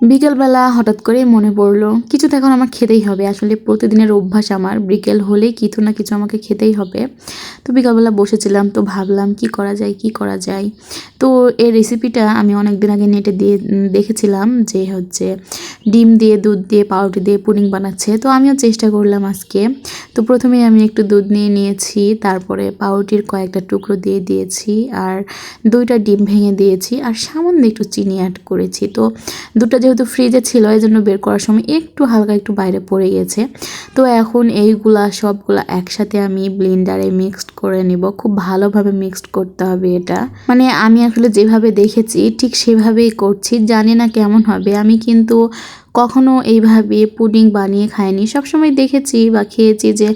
বিকেলবেলা হঠাৎ করে মনে পড়লো কিছু তো এখন আমার খেতেই হবে। আসলে প্রতিদিনের অভ্যাস আমার, বিকেল হলেই কিছু না কিছু আমাকে খেতেই হবে। তো বিকালবেলা বসেছিলাম, তো ভাবলাম কি করা যায় কি করা যায়। তো এই রেসিপিটা আমি অনেক দিন আগে নেটে দিয়ে দেখেছিলাম যে হচ্ছে ডিম দিয়ে দুধ দিয়ে পাউরুটি দিয়ে পুডিং বানাচ্ছে। তো আমিও চেষ্টা করলাম আজকে। তো প্রথমেই আমি একটু দুধ নিয়ে নিয়েছি, তারপরে পাউরুটির কয়েকটা টুকরো দিয়ে দিয়েছি, আর 2টা ডিম ভেঙে দিয়েছি, আর সামান্য একটু চিনি অ্যাড করেছি। তো দুধটা যেহেতু ফ্রিজে ছিল এই জন্য বের করার সময় একটু হালকা একটু বাইরে পড়ে গেছে। তো এখন এইগুলা সবগুলা একসাথে আমি ব্লেন্ডারে মিক্সড করে নিব। খুব ভালোভাবে মিক্সড করতে হবে এটা। মানে আমি আসলে যেভাবে দেখেছি ঠিক সেভাবেই করছি, জানি না কেমন হবে। আমি কিন্তু কখনো এইভাবে পুডিং বানিয়ে খাইনি। সবসময় দেখেছি বা খেয়েছি যে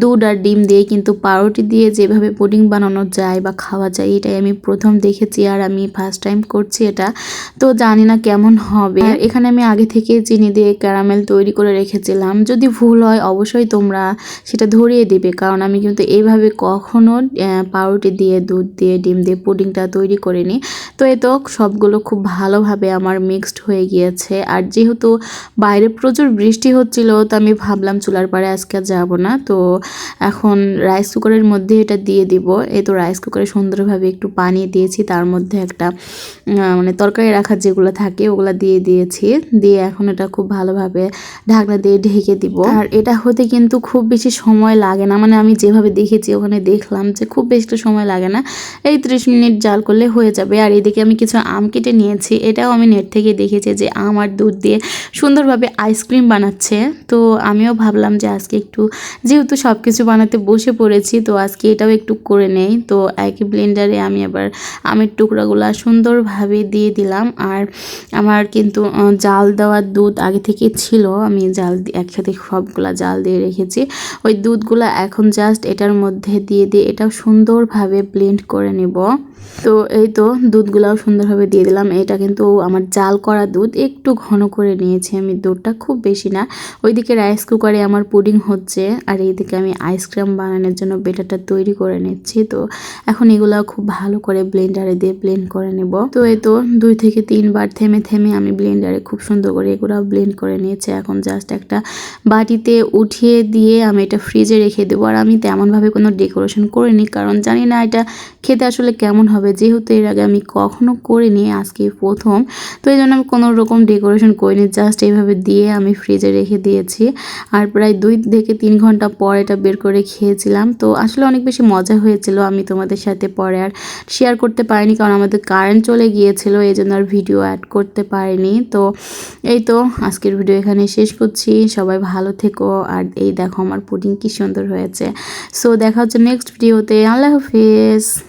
দুধ আর ডিম দিয়ে, কিন্তু পাউরুটি দিয়ে যেভাবে পুডিং বানানো যায় বা খাওয়া যায় এটাই আমি প্রথম দেখেছি, আর আমি ফার্স্ট টাইম করছি এটা। তো জানি না কেমন হবে। এখানে আমি আগে থেকে চিনি দিয়ে ক্যারামেল তৈরি করে রেখেছিলাম। যদি ভুল হয় অবশ্যই তোমরা সেটা ধরিয়ে দিবে, কারণ আমি কিন্তু এইভাবে কখনো পাউরুটি দিয়ে দুধ দিয়ে ডিম দিয়ে পুডিংটা তৈরি করিনি। তো এই তো সবগুলো খুব ভালোভাবে আমার মিক্সড হয়ে গিয়েছে। আর যেহেতু বাইরে প্রচুর বৃষ্টি হচ্ছিল, তো আমি ভাবলাম চুলার পাড়ে আজকে আর যাবো না। তো এখন রাইস কুকারের মধ্যে এটা দিয়ে দিব। এই তো রাইস কুকারে সুন্দরভাবে একটু পানি দিয়েছি, তার মধ্যে একটা মানে তরকারি রাখার যেগুলো থাকে ওগুলো দিয়ে দিয়েছি। দিয়ে এখন এটা খুব ভালোভাবে ঢাকনা দিয়ে ঢেকে দিব। আর এটা হতে কিন্তু খুব বেশি সময় লাগে না, মানে আমি যেভাবে দেখেছি ওখানে দেখলাম যে খুব বেশি সময় লাগে না, এই 30 মিনিট জাল করলে হয়ে যাবে। আর এদিকে আমি কিছু আম কেটে নিয়েছি, এটাও আমি নেট থেকে দেখেছি যে আম আর দুধ দিয়ে সুন্দরভাবে আইসক্রিম বানাচ্ছে। তো আমিও ভাবলাম যে আজকে একটু, যেহেতু সব কিছু বানাতে বসে পড়েছি, তো আজকে এটাও একটু করে নেই। তো একই ব্লেন্ডারে আমি আবার আমের টুকরাগুলো সুন্দরভাবে দিয়ে দিলাম। আর আমার কিন্তু জাল দেওয়া দুধ আগে থেকে ছিল, আমি একসাথে সবগুলা জাল দিয়ে রেখেছি। ওই দুধগুলা এখন জাস্ট এটার মধ্যে দিয়ে এটাও সুন্দরভাবে ব্লেন্ড করে নেব। তো এই তো দুধগুলাও সুন্দরভাবে দিয়ে দিলাম। এটা কিন্তু আমার জাল করা দুধ, একটু ঘন করে নিয়েছি আমি দুধটা, খুব বেশি না। ওইদিকে রাইস কুকারে আমার পুডিং হচ্ছে, আর এইদিকে আমি আইসক্রিম বানানোর জন্য বেটারটা তৈরি করে নিচ্ছি। তো এখন এগুলাও খুব ভালো করে ব্লেন্ডারে দিয়ে ব্লেন্ড করে নেব। তো এই তো 2 থেকে 3 বার থেমে থেমে আমি ব্লেন্ডারে খুব সুন্দর করে এগুলাও ব্লেন্ড করে নিয়েছি। এখন জাস্ট একটা বাটিতে উঠিয়ে দিয়ে আমি এটা ফ্রিজে রেখে দেবো। আর আমি তেমনভাবে কোনো ডেকোরেশন করিনি, কারণ জানি না এটা খেতে আসলে কেমন হবে, যেহেতু এর আগে আমি কখনো করিনি, আজকে প্রথম। তো এই জন্য আমি কোনো রকম ডেকোরেশন করিনি, জাস্ট এইভাবে দিয়ে আমি ফ্রিজে রেখে দিয়েছি। আর প্রায় 2 থেকে 3 ঘন্টা পর এটা বের করে খেয়েছিলাম। তো আসলে অনেক বেশি মজা হয়েছিল। আমি তোমাদের সাথে পরে আর শেয়ার করতে পারিনি, কারণ আমাদের কারেন্ট চলে গিয়েছিল, এই জন্য আর ভিডিও অ্যাড করতে পারিনি। তো এই তো আজকের ভিডিও এখানে শেষ করছি। সবাই ভালো থেকো। আর এই দেখো আমার পুডিং কি সুন্দর হয়েছে। সো দেখা হচ্ছে নেক্সট ভিডিওতে। আল্লাহ হাফিজ।